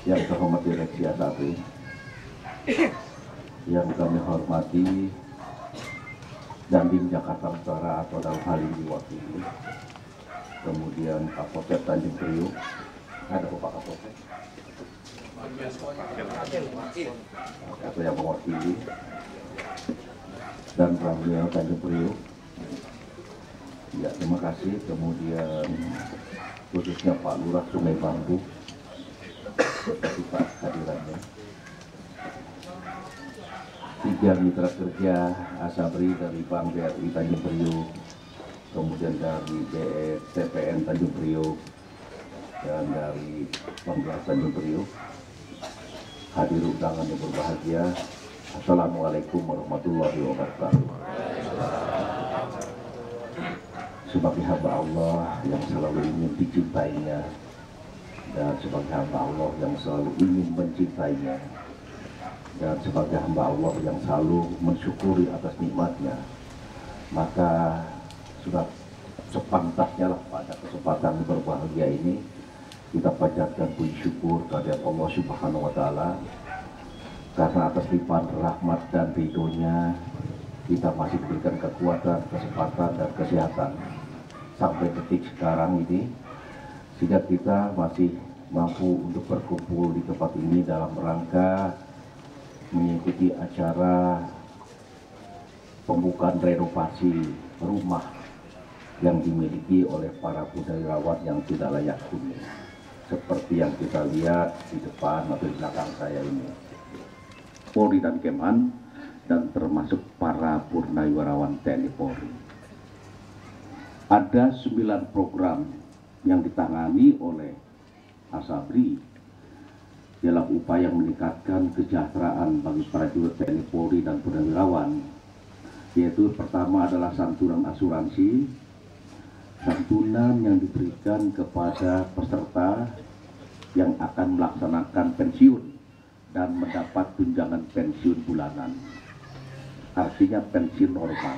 Yang terhormat Direksi Asabri, yang kami hormati Dandim Jakarta Utara atau dalam hal ini diwakili, kemudian Kapolsek Tanjung Priok, ada Bapak Kapolsek atau yang mewakili, dan Ramil Tanjung Priok. Ya, terima kasih. Kemudian khususnya Pak Lurah Sungai Bambu atas hadirannya. 3 mitra kerja Asabri dari Bank BRI Tanjung Priok, kemudian dari TPN Tanjung Priok, dan dari Bank Tanjung Priok. Hadir undangan yang berbahagia, Assalamualaikum warahmatullahi wabarakatuh. Sebagai hamba Allah yang selalu ingin dicintainya, dan sebagai hamba Allah yang selalu ingin mencintainya, dan sebagai hamba Allah yang selalu mensyukuri atas nikmatnya, maka sudah sepantasnya lah pada kesempatan berbahagia ini kita panjatkan puji syukur kepada Allah Subhanahu wa Ta'ala, karena atas limpahan rahmat dan ridhonya kita masih diberikan kekuatan, kesempatan, dan kesehatan sampai detik sekarang ini, sehingga kita masih mampu untuk berkumpul di tempat ini dalam rangka mengikuti acara pembukaan renovasi rumah yang dimiliki oleh para purnawirawan yang tidak layak huni, seperti yang kita lihat di depan atau di belakang saya ini. Polri dan Kemhan, dan termasuk para purnawirawan TNI Polri. Ada 9 program yang ditangani oleh Asabri dalam upaya meningkatkan kesejahteraan bagi para prajurit TNI Polri dan purnawirawan, yaitu pertama adalah santunan asuransi, santunan yang diberikan kepada peserta yang akan melaksanakan pensiun dan mendapat tunjangan pensiun bulanan, artinya pensiun normal.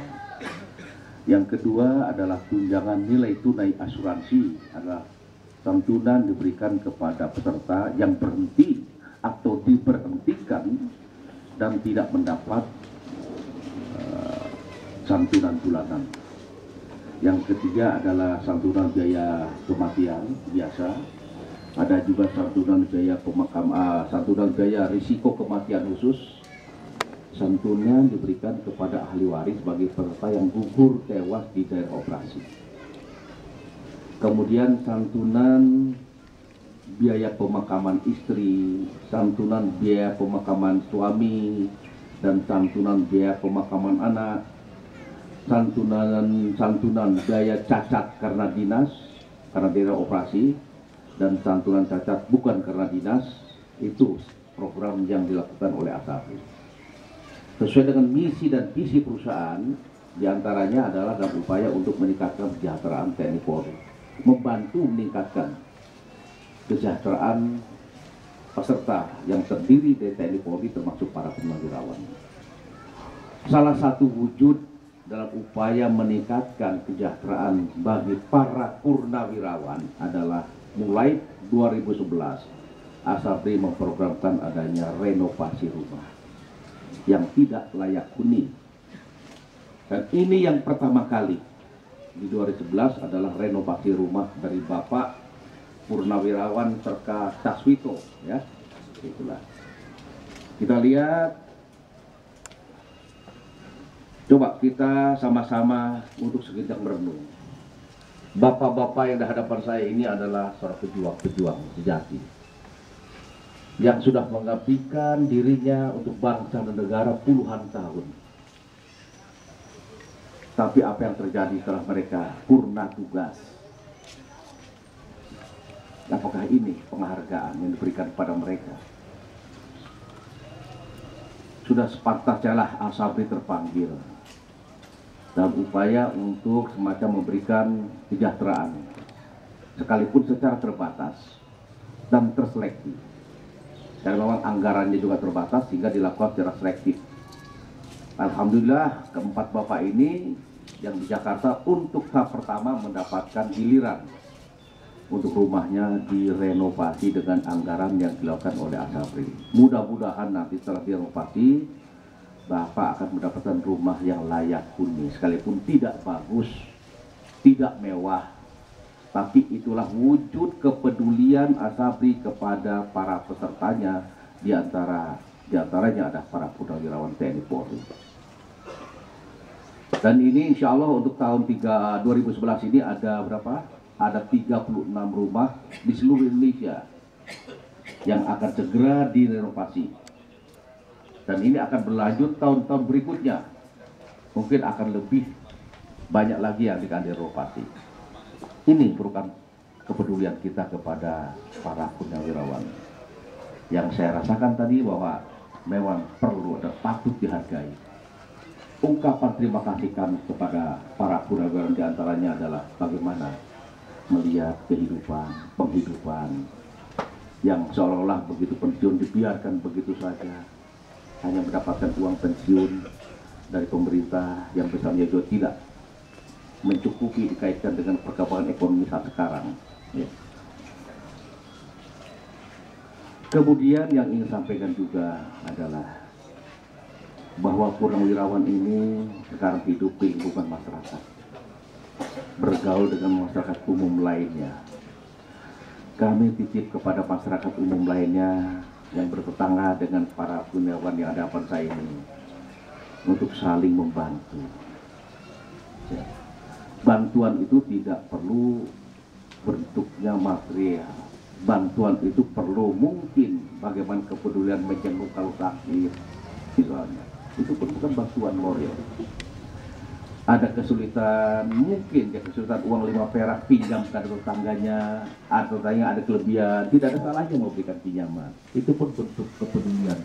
Yang kedua adalah tunjangan nilai tunai asuransi, adalah santunan diberikan kepada peserta yang berhenti atau diberhentikan dan tidak mendapat santunan bulanan. Yang ketiga adalah santunan biaya kematian biasa. Ada juga santunan biaya santunan biaya risiko kematian khusus. Santunan diberikan kepada ahli waris bagi peserta yang gugur tewas di daerah operasi. Kemudian santunan biaya pemakaman istri, santunan biaya pemakaman suami, dan santunan biaya pemakaman anak, santunan biaya cacat karena dinas, karena daerah operasi, dan santunan cacat bukan karena dinas. Itu program yang dilakukan oleh Asabri. Sesuai dengan misi dan visi perusahaan, diantaranya adalah dalam upaya untuk meningkatkan kesejahteraan TNI Polri, membantu meningkatkan kesejahteraan peserta yang terdiri dari TNI Polri termasuk para purnawirawan. Salah satu wujud dalam upaya meningkatkan kesejahteraan bagi para purnawirawan adalah mulai 2011 Asabri memprogramkan adanya renovasi rumah yang tidak layak huni. Dan ini yang pertama kali di 2011 adalah renovasi rumah dari Bapak Purnawirawan Serka Taswito, ya. Itulah. Kita lihat, coba kita sama-sama untuk sejenak merenung. Bapak-bapak yang di hadapan saya ini adalah seorang pejuang sejati yang sudah mengabdikan dirinya untuk bangsa dan negara puluhan tahun. Tapi apa yang terjadi setelah mereka purna tugas? Apakah ini penghargaan yang diberikan kepada mereka? Sudah sepantasnya lah Asabri terpanggil dalam upaya untuk semacam memberikan kesejahteraan, sekalipun secara terbatas dan terseleksi. Dan memang anggarannya juga terbatas sehingga dilakukan secara selektif. Alhamdulillah keempat bapak ini yang di Jakarta untuk tahap pertama mendapatkan giliran untuk rumahnya direnovasi dengan anggaran yang dilakukan oleh Asabri. Mudah-mudahan nanti setelah direnovasi, Bapak akan mendapatkan rumah yang layak huni, sekalipun tidak bagus, tidak mewah, tapi itulah wujud kepedulian Asabri kepada para pesertanya, diantaranya ada para purnawirawan TNI Polri. Dan ini insya Allah untuk tahun 2011 ini ada berapa? Ada 36 rumah di seluruh Indonesia yang akan segera direnovasi. Dan ini akan berlanjut tahun-tahun berikutnya. Mungkin akan lebih banyak lagi yang akan direnovasi. Ini merupakan kepedulian kita kepada para purnawirawan. Yang saya rasakan tadi bahwa memang perlu dan patut dihargai. Ungkapan terima kasih kami kepada para purnawirawan diantaranya adalah bagaimana melihat penghidupan yang seolah-olah begitu pensiun dibiarkan begitu saja, hanya mendapatkan uang pensiun dari pemerintah yang besarnya juga tidak mencukupi dikaitkan dengan perkembangan ekonomi saat sekarang. Ya. Kemudian yang ingin sampaikan juga adalah bahwa purnawirawan ini sekarang hidup di lingkungan masyarakat, bergaul dengan masyarakat umum lainnya. Kami titip kepada masyarakat umum lainnya yang bertetangga dengan para purnawirawan yang ada hadapan saya ini untuk saling membantu. Ya. Bantuan itu tidak perlu bentuknya material. Bantuan itu perlu mungkin bagaimana kepedulian menjenguk kalau sakit misalnya. Itu pun bukan bantuan moral. Ada kesulitan, mungkin ya kesulitan uang 5 perak pinjam ke tetangganya, atau tanya ada kelebihan, tidak ada salahnya memberikan pinjaman. Itu pun bentuk kepedulian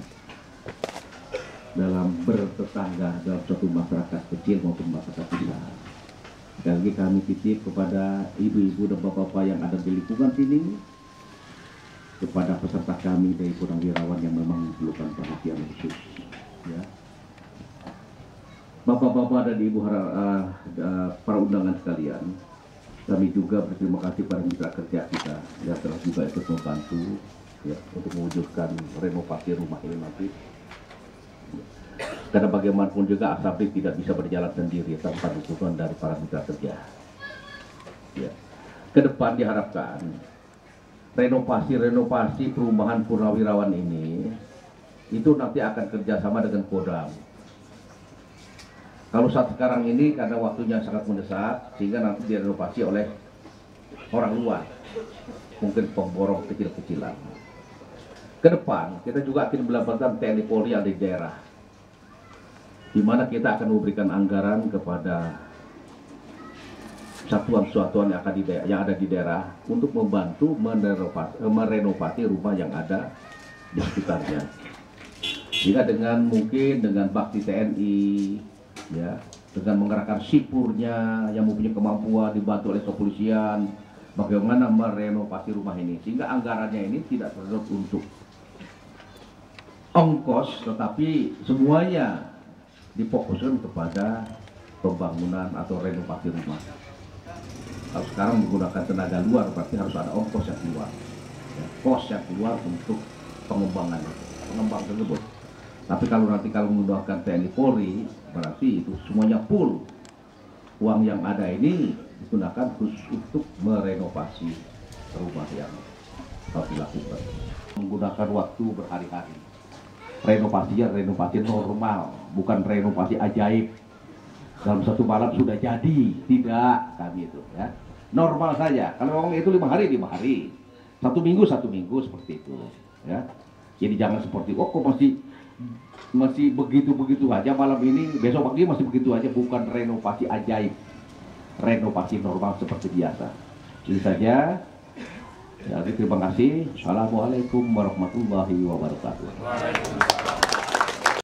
dalam bertetangga dalam suatu masyarakat kecil maupun masyarakat besar. Sekali lagi kami titip kepada ibu-ibu dan bapak-bapak yang ada di lingkungan sini, kepada peserta kami dari purnawirawan yang memang memerlukan perhatian khusus. Ya. Bapak-bapak dan ibu para undangan sekalian, kami juga berterima kasih pada mitra kerja kita yang telah juga ikut membantu ya, untuk mewujudkan renovasi rumah ini nanti. Karena bagaimanapun juga Asabri tidak bisa berjalan sendiri tanpa dukungan dari para mitra kerja. Ya. Kedepan diharapkan renovasi perumahan purnawirawan ini itu nanti akan kerjasama dengan Kodam. Kalau saat sekarang ini karena waktunya sangat mendesak sehingga nanti direnovasi oleh orang luar, mungkin pemborong kecil-kecilan. Kedepan kita juga akan melakukan TNI Polri yang di daerah, di mana kita akan memberikan anggaran kepada satuan-satuan yang ada di daerah untuk membantu merenovasi rumah yang ada di sekitarnya. Jika mungkin dengan bakti TNI, ya, dengan mengerahkan sipurnya yang mempunyai kemampuan dibantu oleh kepolisian, bagaimana merenovasi rumah ini sehingga anggarannya ini tidak tersedot untuk ongkos, tetapi semuanya difokuskan kepada pembangunan atau renovasi rumah. Kalau sekarang menggunakan tenaga luar berarti harus ada ongkos yang keluar, ya, kos yang keluar untuk pengembang tersebut. Tapi kalau menggunakan TNI Polri berarti itu semuanya full. Uang yang ada ini digunakan khusus untuk merenovasi rumah yang harus dilakukan. Menggunakan waktu berhari-hari. Renovasinya renovasi normal, bukan renovasi ajaib. Dalam satu malam sudah jadi, tidak kami itu ya. Normal saja. Kalau orang itu 5 hari, 5 hari. 1 minggu seperti itu ya. Jadi jangan seperti kok masih begitu aja malam ini, besok pagi masih begitu aja, bukan renovasi ajaib. Renovasi normal seperti biasa. Itu saja. Jadi terima kasih. Assalamualaikum warahmatullahi wabarakatuh.